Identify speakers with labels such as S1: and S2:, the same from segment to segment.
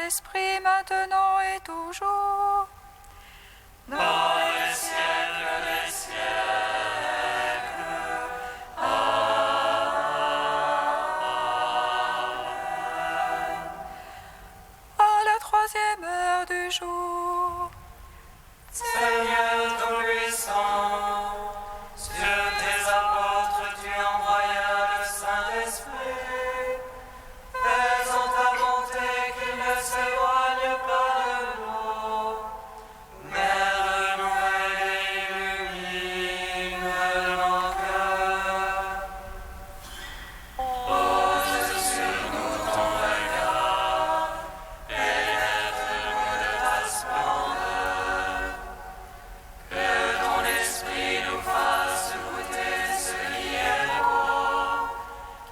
S1: Saint-Esprit, maintenant et toujours.
S2: Dans les siècles des siècles.
S1: À la 3e heure du jour.
S2: Seigneur Tout-Puissant, sur tes apôtres tu envoyas le Saint-Esprit, faisant ta bonté qu'il ne s'éloigne pas de nous. Mère nouvelle et illumine nos cœurs. Pose sur nous ton regard et lève-nous de ta splendeur. Que ton esprit nous fasse goûter ce qui est beau,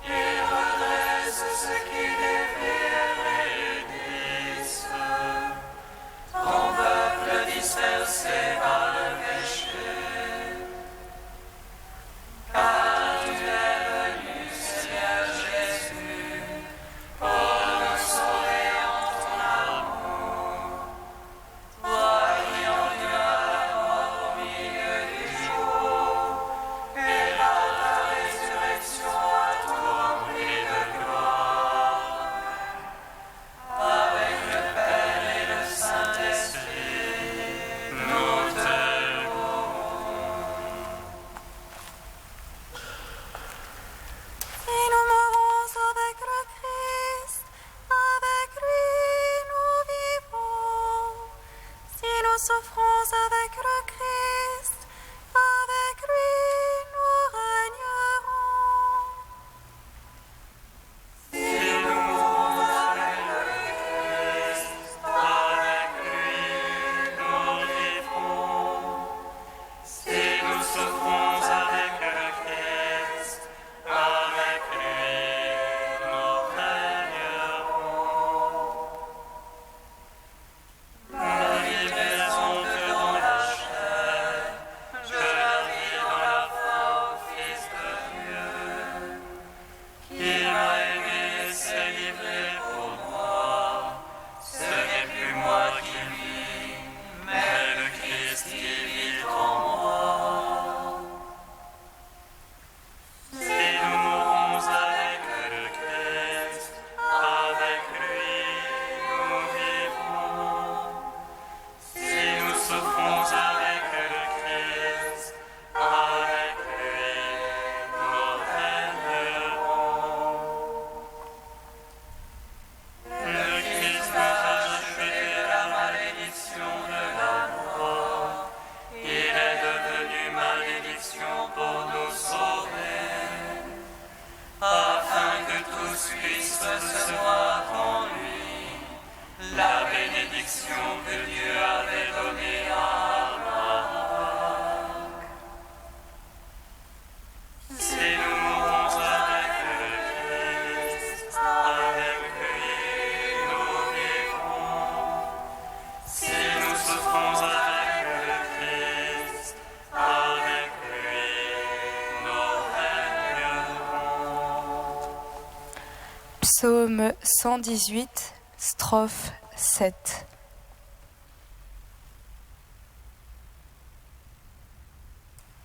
S2: qu'il redresse ce qui dévie et réunisse ton peuple dispersé par le péché. Car tu es venu, Seigneur Jésus, pour nous sauver en ton amour. Toi qui enduras la mort au milieu du jour, et par ta résurrection à tout rempli de gloire, avec le Père et le Saint-Esprit, nous te louons.
S1: Si nous mourons avec le Christ, avec lui nous vivons. Si nous souffrons avec le Christ, avec lui nous régnerons.
S2: Si nous mourons avec le Christ, avec lui nous vivrons. Si nous souffrons avec le Christ, avec lui nous régnerons. Ne vivez donc que dans la chair, je la vis dans la foi au Fils de Dieu, qui m'a aimé et s'est livré pour moi. Ce n'est plus moi qui vis, mais le Christ qui vit en moi. Si nous mourons avec le Christ, avec lui nous vivrons. Si nous souffrons avec le Christ, avec lui nous régnerons. Le Christ nous a jeté la malédiction de la mort. Il est devenu malédiction pour nous sauver, afin que tous puissent recevoir en lui la bénédiction que Dieu avait donnée à Abraham. Si nous mourons avec le Christ, avec lui nous vivrons. Si nous souffrons avec le Christ, avec lui nous régnerons.
S1: Psaume 118, strophe 7.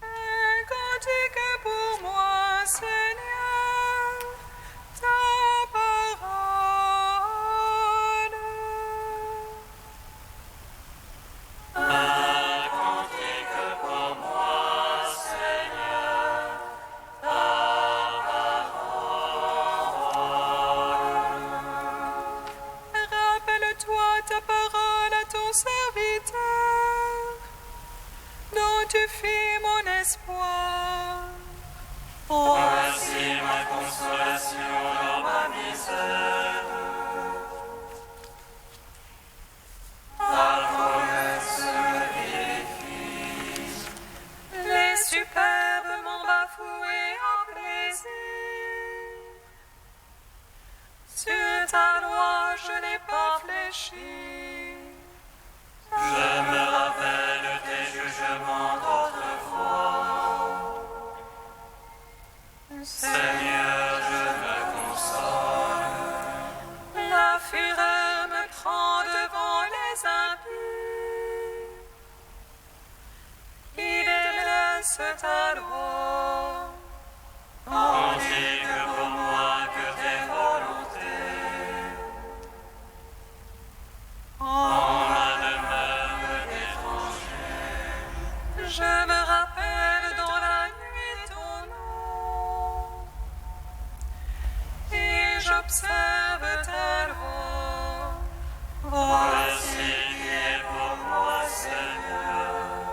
S1: Un cantique pour moi, Seigneur, ta parole.
S2: Un cantique pour moi, Seigneur, ta parole.
S1: Rappelle-toi ta parole à ton serviteur, dont tu fis mon espoir.
S2: Voici ma consolation dans ma misère. Ta promesse me vivifie.
S1: Les superbes m'ont bafoué en plaisir. Sur ta loi je n'ai pas fléchi.
S2: Je me rappelle tes jugements d'autrefois. Seigneur, je me console.
S1: La fureur me prend ta loi.
S2: On dit que pour moi que tes volontés, en ma demeure étrangère.
S1: Je me rappelle dans la nuit ton nom, et j'observe ta loi.
S2: Voici qui est pour moi, Seigneur.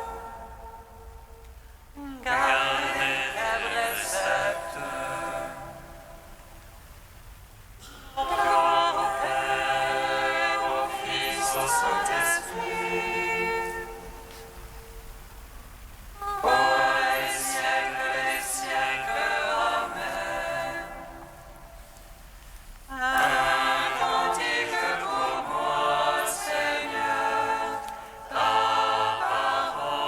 S2: Gardez tes préceptes. Gloire au Père, au Fils, au Saint-Esprit. Pour les siècles des siècles. Amen. Un cantique pour moi, Seigneur, ta parole.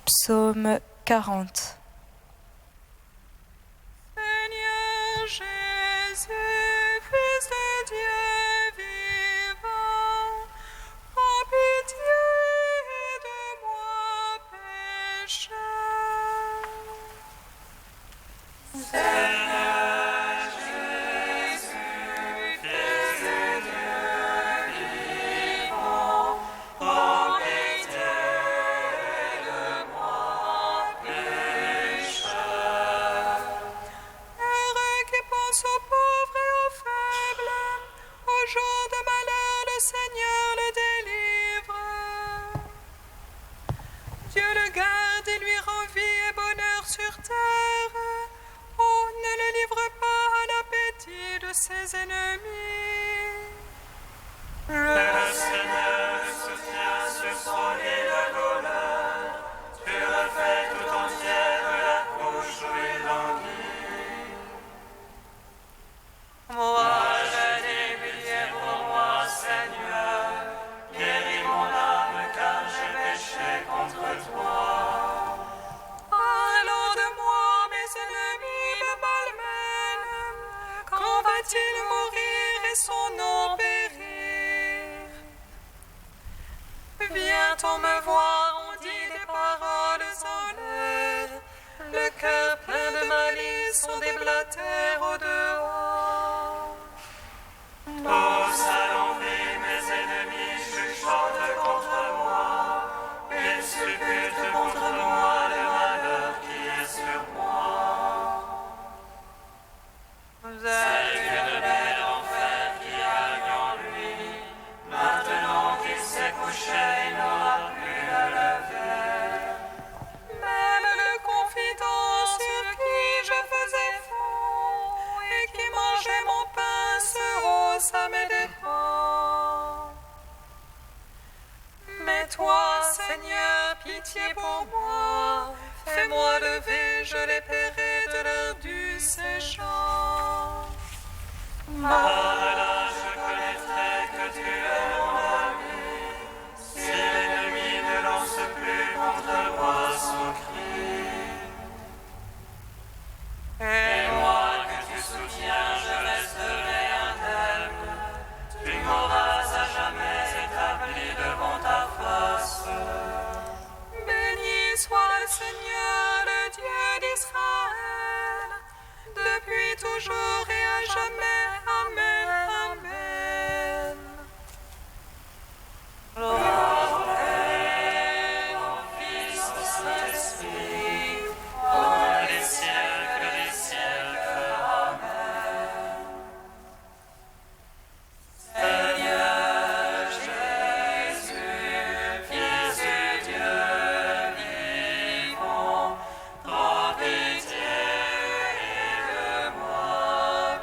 S3: Psaume 40.
S1: Seigneur Jésus, Fils de Dieu vivant, aie pitié de moi pécheur.
S2: Seigneur Jésus, Fils de Dieu vivant, aie pitié de moi, pécheur.
S1: Heureux qui pense aux pauvres et aux faibles, au jour de malheur le Seigneur le délivre. Dieu le garde et lui rend vie et bonheur sur terre. Oh, ne le livre pas à l'appétit de ses ennemis.
S2: Le Seigneur soutient sur son lit de douleur. Tu refais tout entière la couche où il languit.
S1: Moi,
S2: Je dis pitié pour moi, Seigneur. Guéris mon âme car j'ai péché contre toi.
S1: parlant de moi, mes ennemis me malmènent. Quand va-t-il mourir et son nom périr? Vient-on me voir, on dit des paroles en l'air. Le cœur plein de malice, on déblatère au dehors.
S2: Tous à l'envie, mes ennemis chuchotent contre moi. Ils supputent contre moi le malheur qui est sur moi. C'est une belle enfer qui gagne en lui. Maintenant qu'il s'est couché, il n'aura plus à lever.
S1: Même le confident sur qui je faisais fond et qui mangeait mon pain se hausse à mes dépens. Mais toi, Seigneur, pitié pour moi, fais-moi lever, je les paierai de leur dû séchant.
S2: Par là, je connaîtrai que tu es mon ami. Si l'ennemi ne lance plus contre moi son cri. Et moi que tu soutiens, je resterai indemne. Tu m'auras à jamais établi devant ta face.
S1: Béni soit le Seigneur, le Dieu d'Israël, depuis toujours et à jamais. Amen, amen.
S2: Gloire au Père, au Fils, au Saint-Esprit, pour les siècles des siècles. Amen. Seigneur Jésus, Fils de Dieu vivant, aie pitié de moi,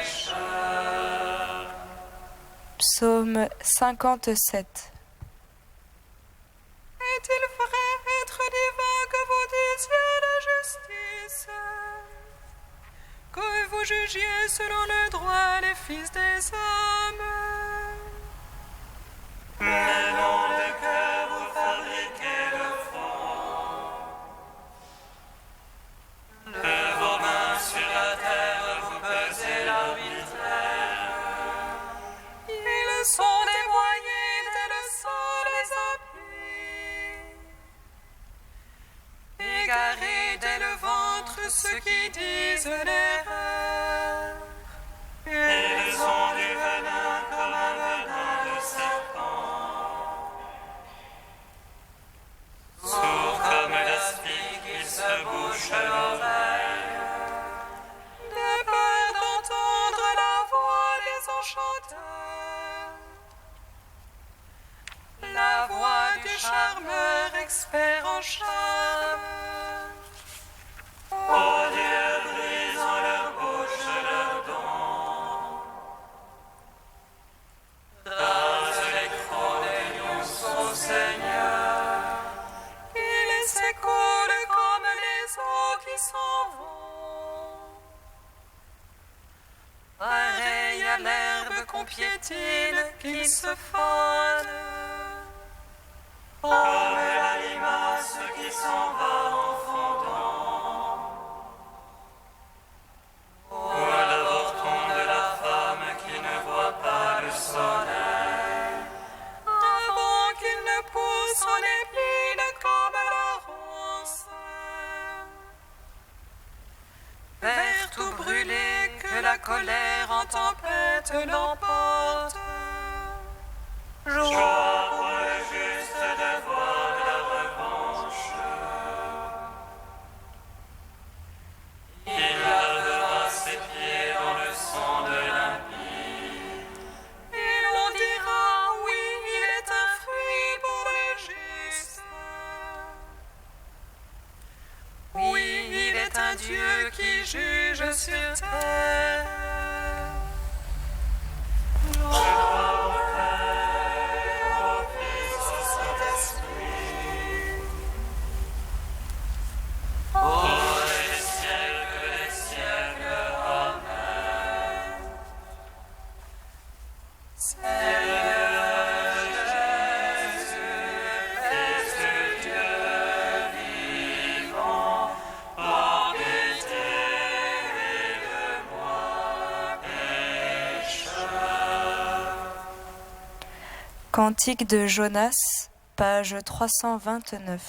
S2: pécheur.
S3: Psaume 57.
S1: Est-il vrai être divin que vous disiez la justice, que vous jugiez selon le droit les fils des hommes?
S2: Mais non de cœur vous fabriquez le fond. De vos mains sur la terre vous pesez l'arbitraire.
S1: Ils sont dévoyés tel le sang des hommes. tous ceux qui disent l'erreur.
S2: Ils ont du venin comme un venin de serpent. Sourds comme l'aspic, ils se bouchent l'oreille.
S1: De peur d'entendre la voix des enchanteurs, la voix du charmeur expert en charme.
S2: Ô Dieu, brise en leur bouche leurs dons. Rase les crocs des lionceaux, Seigneur.
S1: Ils s'écoulent comme les eaux qui s'en vont, pareil à l'herbe qu'on piétine qui se fane.
S2: Comme la limace qui s'en va en fondant. Ou l'avorton de la femme qui ne voit pas le soleil.
S1: Avant qu'il ne pousse en épine comme la ronce, verte ou brûlée, que la colère en tempête l'emporte.
S2: Joie pour le juste de voir la revanche. Il lavera ses pieds dans le sang de l'impie.
S1: Et l'on dira, oui, il est un fruit pour le juste. Oui, il est un Dieu qui juge sur terre.
S3: Cantique de Jonas, page 329.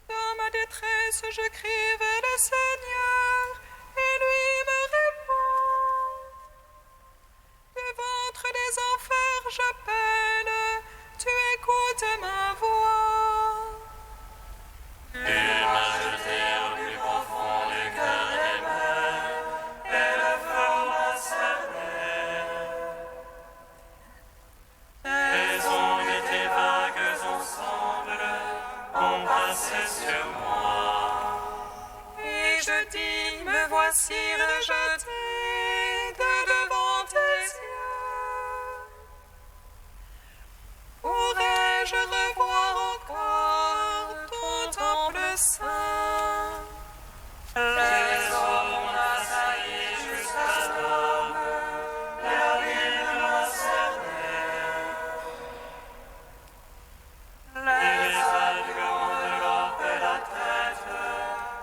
S1: Dans ma détresse, je crie vers le Seigneur, et lui me répond. Du ventre des enfers, j'appelle, tu écoutes ma voix.
S2: Tu m'as jeté au plus profond du cœur des mers, et le feu m'a cerné. Tes ondes et tes vagues ensemble ont passé sur moi.
S1: Et je dis, me voici rejeté de devant tes yeux. Pourrais-je revoir encore ton temple saint?
S2: Les eaux m'ont assailli jusqu'à l'homme, la ville m'a cerné. Les algues enveloppent la tête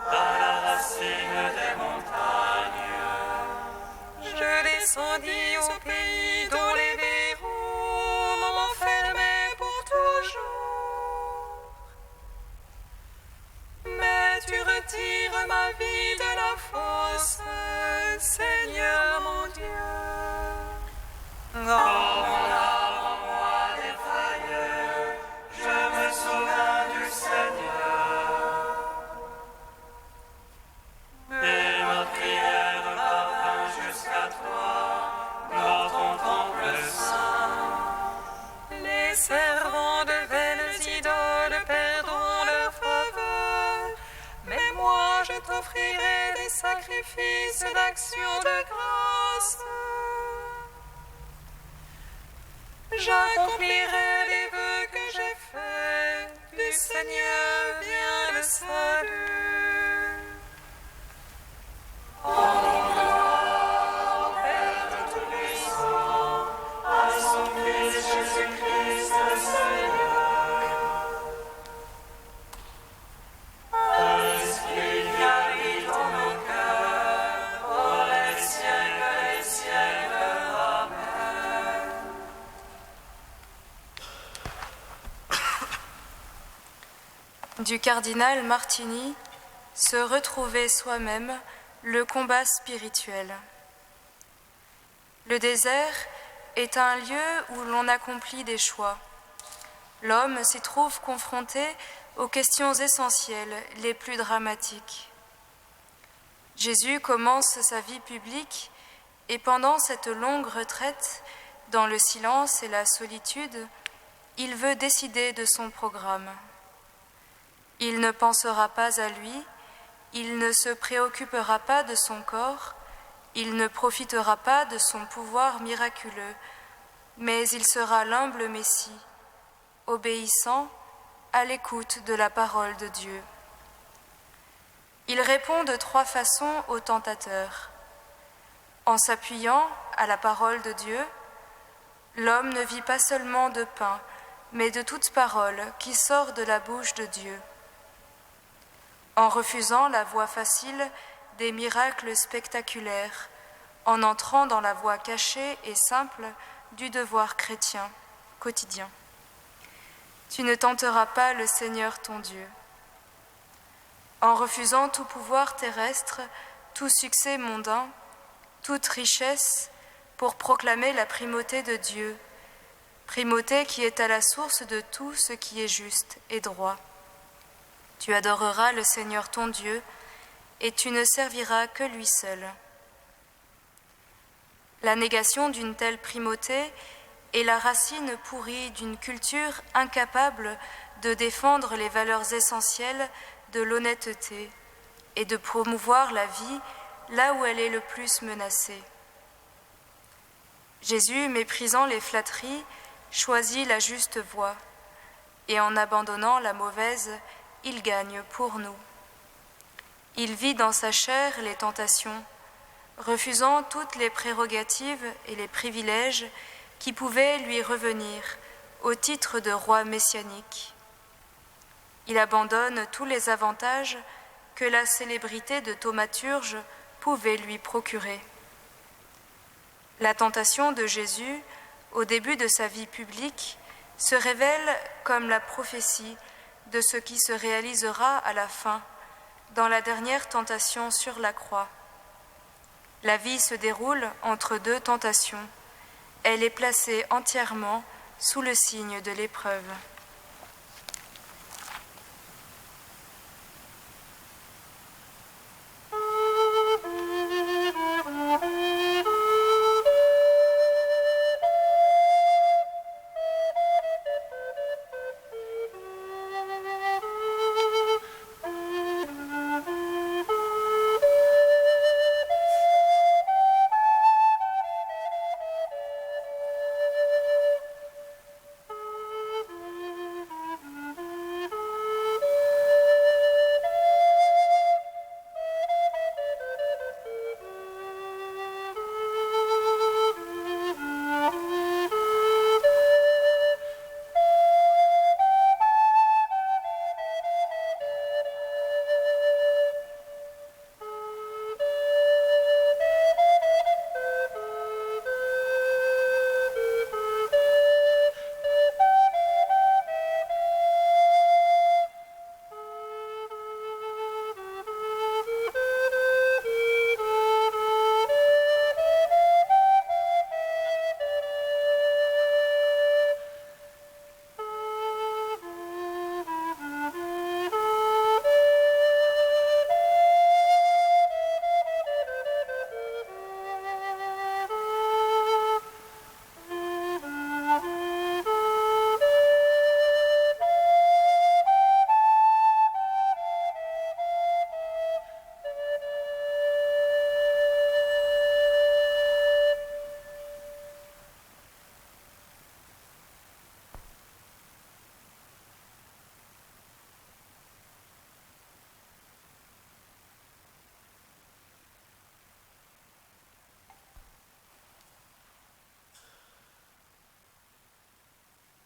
S2: à la racine des montagnes.
S1: Je descendis au pays dont les verrous m'enfermaient pour toujours. Mais tu retires ma vie de la fosse, Seigneur mon Dieu.
S2: Quand mon âme en moi défaillait, je me souvins du Seigneur. Et ma prière parvint jusqu'à toi, dans ton temple saint.
S1: Les servants de vaines idoles perdront leur faveur, mais moi je t'offrirai des sacrifices d'action de grâce. J'accomplirai les vœux que j'ai faits, du Seigneur vient le salut.
S2: Gloire au Père Tout-Puissant, à son Fils Jésus-Christ le Seigneur. Esprit qui habite en nos cœurs, pour les siècles des siècles. Amen.
S3: Du cardinal Martini se retrouver soi-même, le combat spirituel. Le désert est un lieu où l'on accomplit des choix. L'homme s'y trouve confronté aux questions essentielles, les plus dramatiques. Jésus commence sa vie publique et pendant cette longue retraite, dans le silence et la solitude, il veut décider de son programme. Il ne pensera pas à lui, il ne se préoccupera pas de son corps, il ne profitera pas de son pouvoir miraculeux, mais il sera l'humble Messie, obéissant, à l'écoute de la parole de Dieu. Il répond de 3 façons au tentateur. En s'appuyant à la parole de Dieu, l'homme ne vit pas seulement de pain, mais de toute parole qui sort de la bouche de Dieu. En refusant la voie facile des miracles spectaculaires, en entrant dans la voie cachée et simple du devoir chrétien quotidien. Tu ne tenteras pas le Seigneur ton Dieu. En refusant tout pouvoir terrestre, tout succès mondain, toute richesse, pour proclamer la primauté de Dieu, primauté qui est à la source de tout ce qui est juste et droit. Tu adoreras le Seigneur ton Dieu, et tu ne serviras que lui seul. La négation d'une telle primauté est la racine pourrie d'une culture incapable de défendre les valeurs essentielles de l'honnêteté et de promouvoir la vie là où elle est le plus menacée. Jésus, méprisant les flatteries, choisit la juste voie, et en abandonnant la mauvaise, il gagne pour nous. Il vit dans sa chair les tentations, refusant toutes les prérogatives et les privilèges qui pouvaient lui revenir au titre de roi messianique. Il abandonne tous les avantages que la célébrité de thaumaturge pouvait lui procurer. La tentation de Jésus, au début de sa vie publique, se révèle comme la prophétie de ce qui se réalisera à la fin, dans la dernière tentation sur la croix. La vie se déroule entre 2 tentations. Elle est placée entièrement sous le signe de l'épreuve.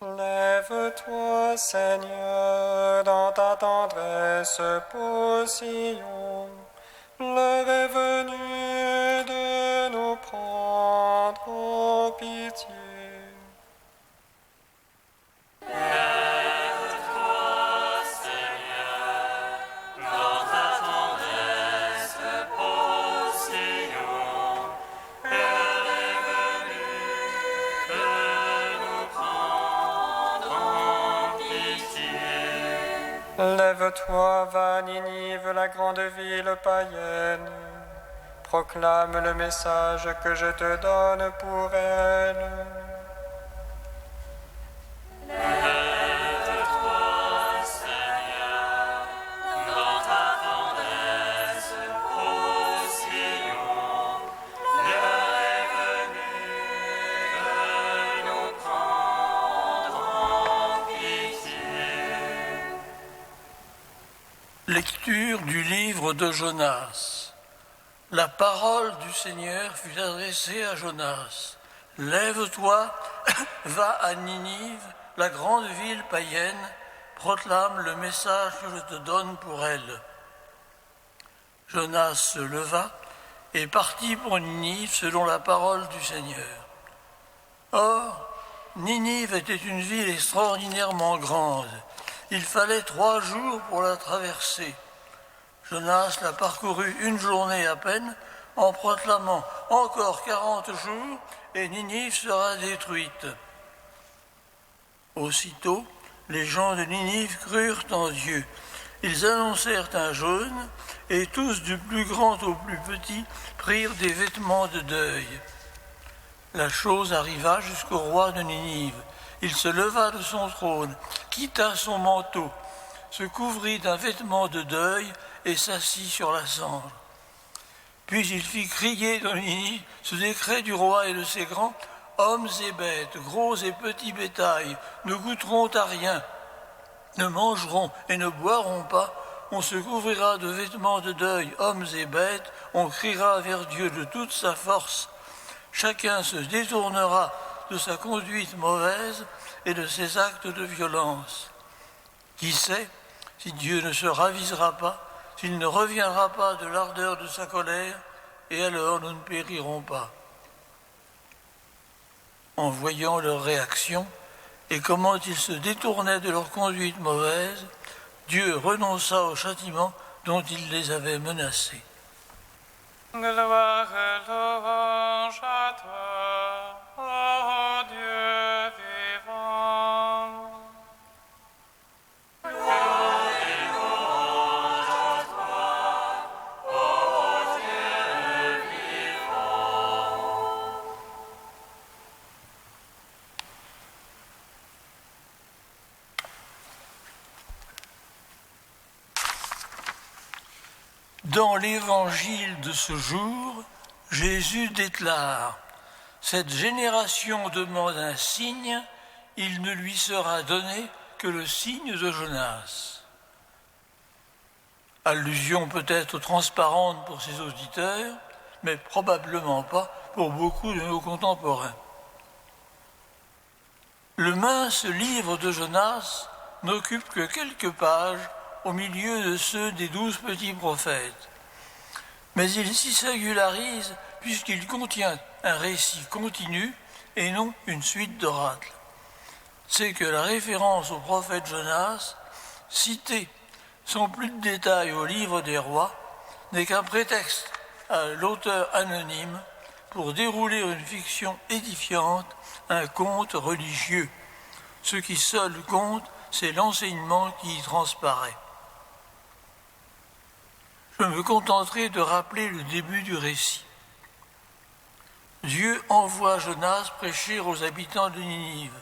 S2: Lève-toi, Seigneur, dans ta tendresse pour Sion. L'heure est venue de nous prendre en pitié.
S4: Lève-toi, Seigneur, dans ta tendresse Lève-toi, va à Ninive, la grande ville païenne. Proclame le message que je te donne pour elle.
S2: Lève-toi, Seigneur, dans ta tendresse, ô Sion. L'heure est venue de nous prendre en pitié.
S5: Lecture du livre de Jonas. La parole du Seigneur fut adressée à Jonas. Lève-toi, va à Ninive, la grande ville païenne, proclame le message que je te donne pour elle. Jonas se leva et partit pour Ninive selon la parole du Seigneur. Or, Ninive était une ville extraordinairement grande. Il fallait 3 jours pour la traverser. Jonas la parcourut une journée à peine en proclamant « Encore 40 jours et Ninive sera détruite ». Aussitôt, les gens de Ninive crurent en Dieu. Ils annoncèrent un jeûne et tous, du plus grand au plus petit, prirent des vêtements de deuil. La chose arriva jusqu'au roi de Ninive. Il se leva de son trône, quitta son manteau, se couvrit d'un vêtement de deuil et s'assit sur la cendre. Puis il fit crier dans Ninive ce décret du roi et de ses grands: hommes et bêtes, gros et petits bétail, ne goûteront à rien, ne mangeront et ne boiront pas. On se couvrira de vêtements de deuil, hommes et bêtes, on criera vers Dieu de toute sa force. Chacun se détournera de sa conduite mauvaise et de ses actes de violence. Qui sait si Dieu ne se ravisera pas, s'il ne reviendra pas de l'ardeur de sa colère, et alors nous ne périrons pas. En voyant leur réaction et comment ils se détournaient de leur conduite mauvaise, Dieu renonça au châtiment dont il les avait menacés.
S1: Gloire et louange à toi, ô Dieu vivant.
S5: Dans l'évangile de ce jour, Jésus déclare « Cette génération demande un signe, il ne lui sera donné que le signe de Jonas. » Allusion peut-être transparente pour ses auditeurs, mais probablement pas pour beaucoup de nos contemporains. Le mince livre de Jonas n'occupe que quelques pages au milieu de ceux des 12 petits prophètes. Mais il s'y singularise puisqu'il contient un récit continu et non une suite d'oracles. C'est que la référence au prophète Jonas, citée sans plus de détails au livre des rois, n'est qu'un prétexte à l'auteur anonyme pour dérouler une fiction édifiante, un conte religieux. Ce qui seul compte, c'est l'enseignement qui y transparaît. Je me contenterai de rappeler le début du récit. Dieu envoie Jonas prêcher aux habitants de Ninive.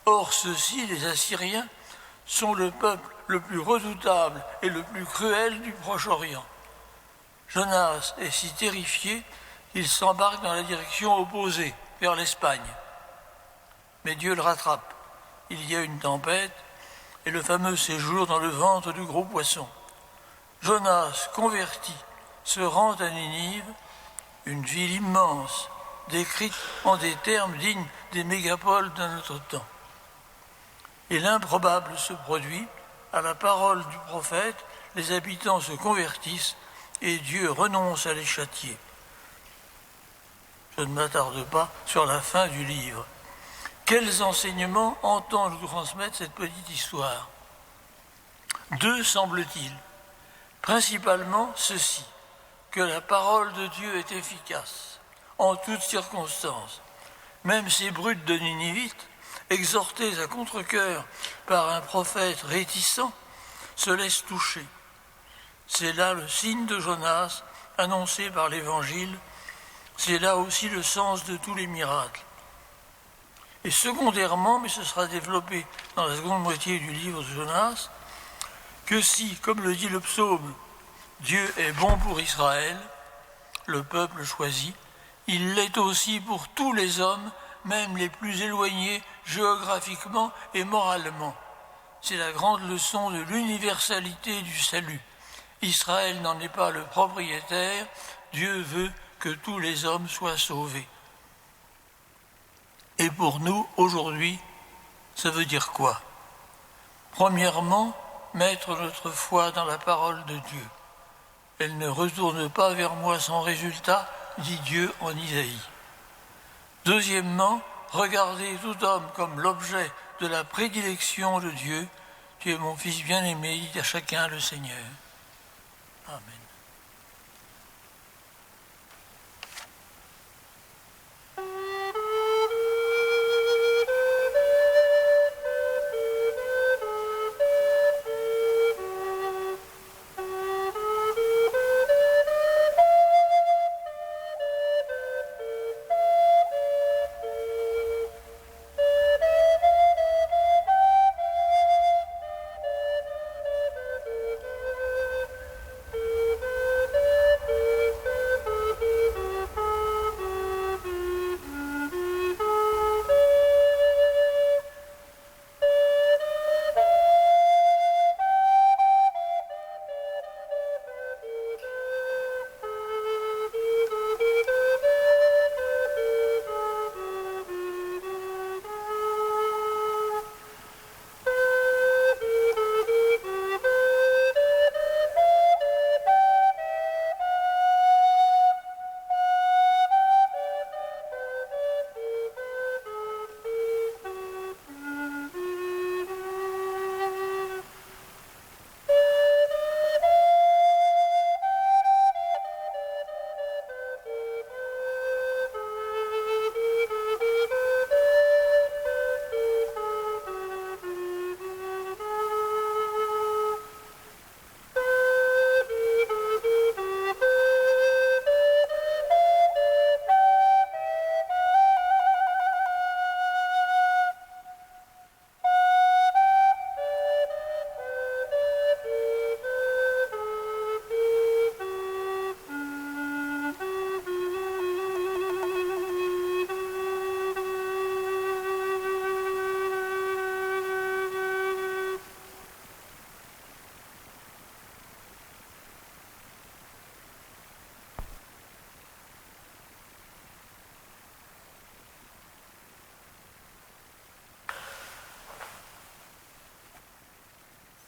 S5: Or, ceux-ci, les Assyriens, sont le peuple le plus redoutable et le plus cruel du Proche-Orient. Jonas est si terrifié qu'il s'embarque dans la direction opposée, vers l'Espagne. Mais Dieu le rattrape. Il y a une tempête et le fameux séjour dans le ventre du gros poisson. Jonas, converti, se rend à Ninive, une ville immense, décrite en des termes dignes des mégapoles de notre temps. Et l'improbable se produit, à la parole du prophète, les habitants se convertissent et Dieu renonce à les châtier. Je ne m'attarde pas sur la fin du livre. Quels enseignements entend nous transmettre cette petite histoire? 2, semble-t-il. Principalement ceci, que la parole de Dieu est efficace, en toutes circonstances. Même ces brutes de Ninivites, exhortés à contre-cœur par un prophète réticent, se laisse toucher. C'est là le signe de Jonas annoncé par l'Évangile. C'est là aussi le sens de tous les miracles. Et secondairement, mais ce sera développé dans la seconde moitié du livre de Jonas, que si, comme le dit le psaume, Dieu est bon pour Israël, le peuple choisi, il l'est aussi pour tous les hommes, même les plus éloignés géographiquement et moralement. C'est la grande leçon de l'universalité du salut. Israël n'en est pas le propriétaire, Dieu veut que tous les hommes soient sauvés. Et pour nous, aujourd'hui, ça veut dire quoi? Premièrement, mettre notre foi dans la parole de Dieu. Elle ne retourne pas vers moi sans résultat, dit Dieu en Isaïe. Deuxièmement, regarder tout homme comme l'objet de la prédilection de Dieu. Tu es mon fils bien-aimé, dit à chacun le Seigneur. Amen.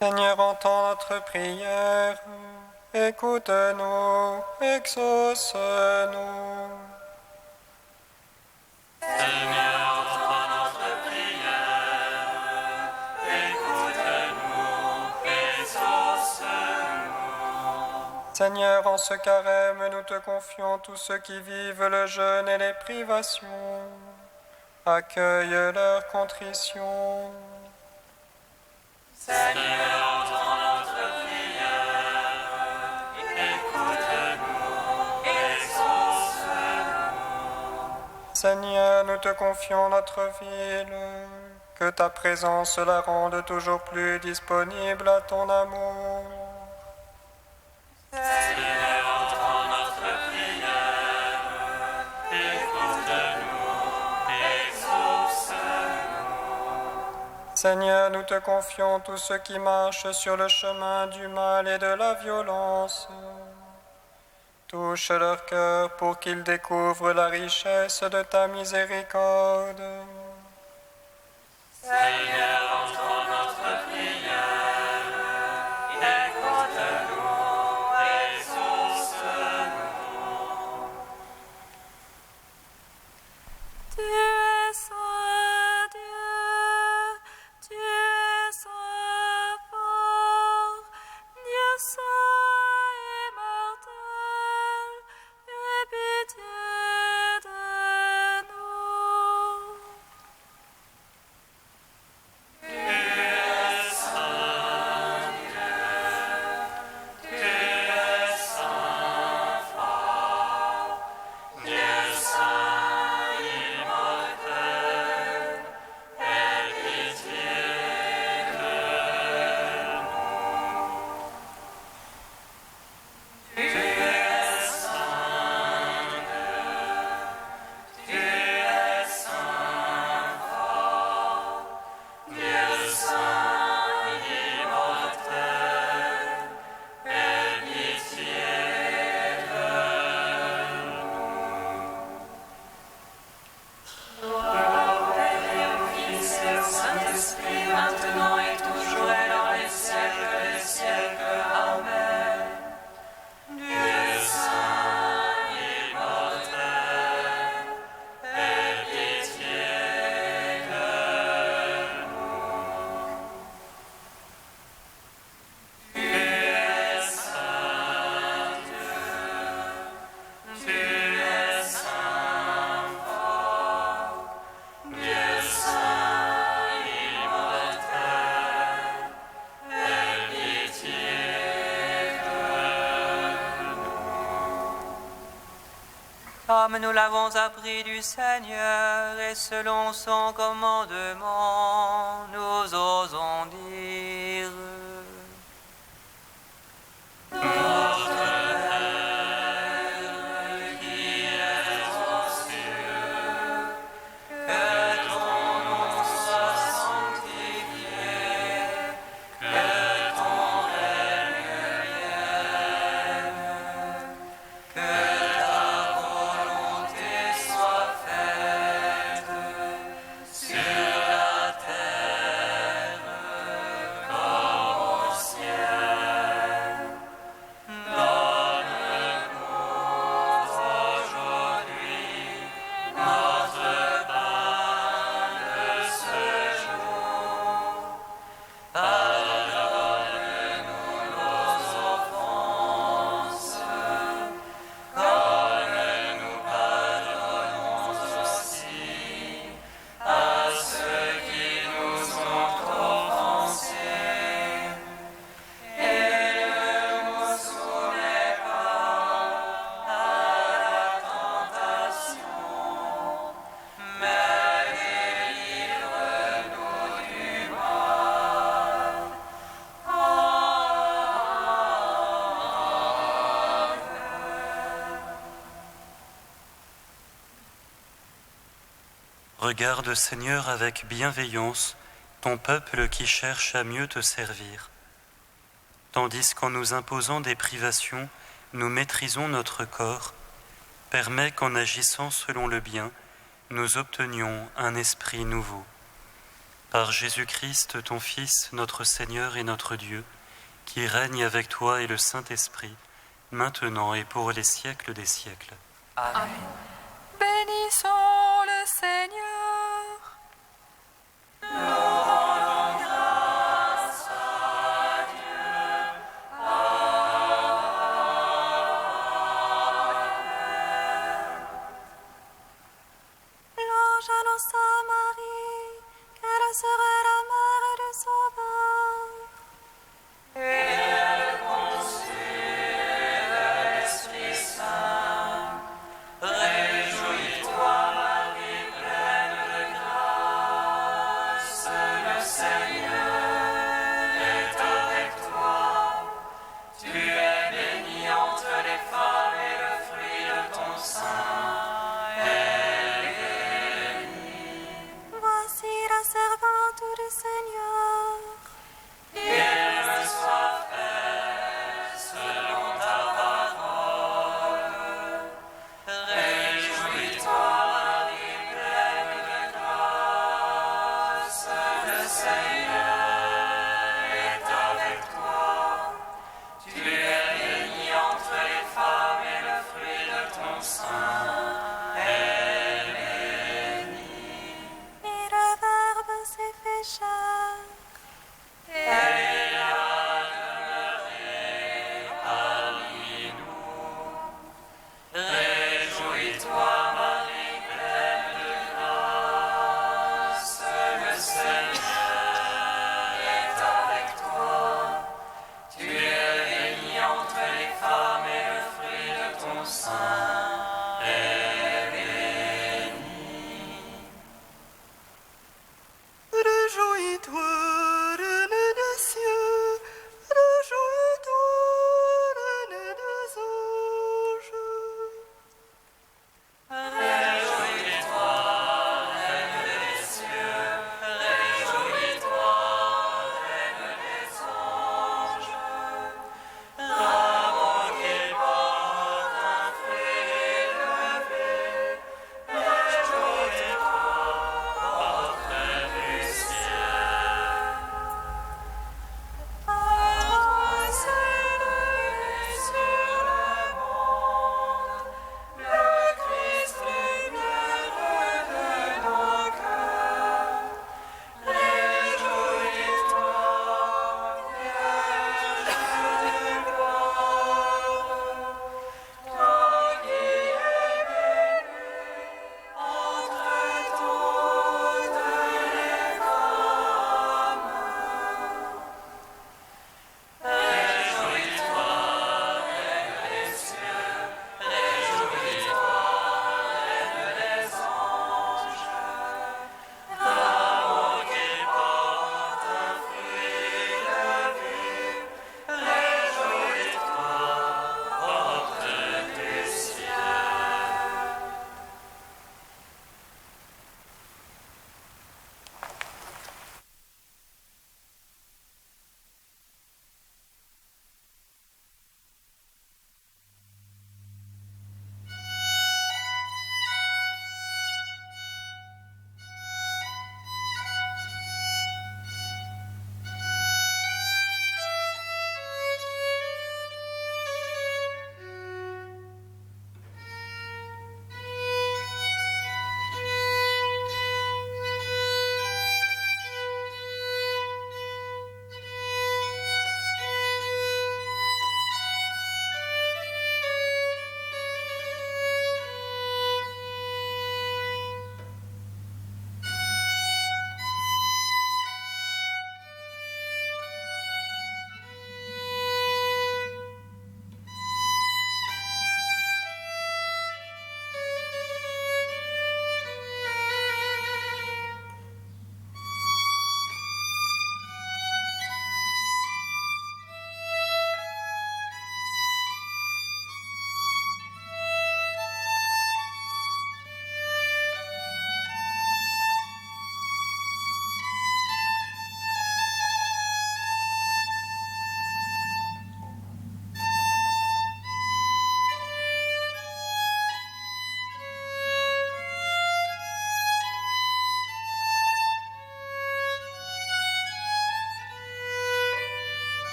S4: Seigneur, entends notre prière, écoute-nous, exauce-nous.
S2: Seigneur, entends notre prière, écoute-nous, exauce-nous.
S4: Seigneur, en ce carême, nous te confions tous ceux qui vivent le jeûne et les privations. Accueille leur contrition.
S2: Seigneur, entends notre prière, écoute-nous, exauce-nous.
S4: Seigneur, nous te confions notre ville, que ta présence la rende toujours plus disponible à ton amour.
S2: Seigneur, entends notre prière, écoute-nous, exauce-nous.
S4: Seigneur, nous te confions tous ceux qui marchent sur le chemin du mal et de la violence. Touche leur cœur pour qu'ils découvrent la richesse de ta miséricorde.
S2: Seigneur, entends notre prière, écoute-nous, exauce-nous.
S3: Tu es saint Dieu, tu es saint fort, Dieu saint immortel, aie pitié de nous.
S2: Comme nous l'avons appris du Seigneur, et selon son commandement, nous osons dire.
S6: Regarde, Seigneur, avec bienveillance ton peuple qui cherche à mieux te servir. Tandis qu'en nous imposant des privations, nous maîtrisons notre corps, permets qu'en agissant selon le bien, nous obtenions un esprit nouveau. Par Jésus-Christ, ton Fils, notre Seigneur et notre Dieu, qui règne avec toi et le Saint-Esprit, maintenant et pour les siècles des siècles.
S2: Amen.
S1: Bénissons le Seigneur.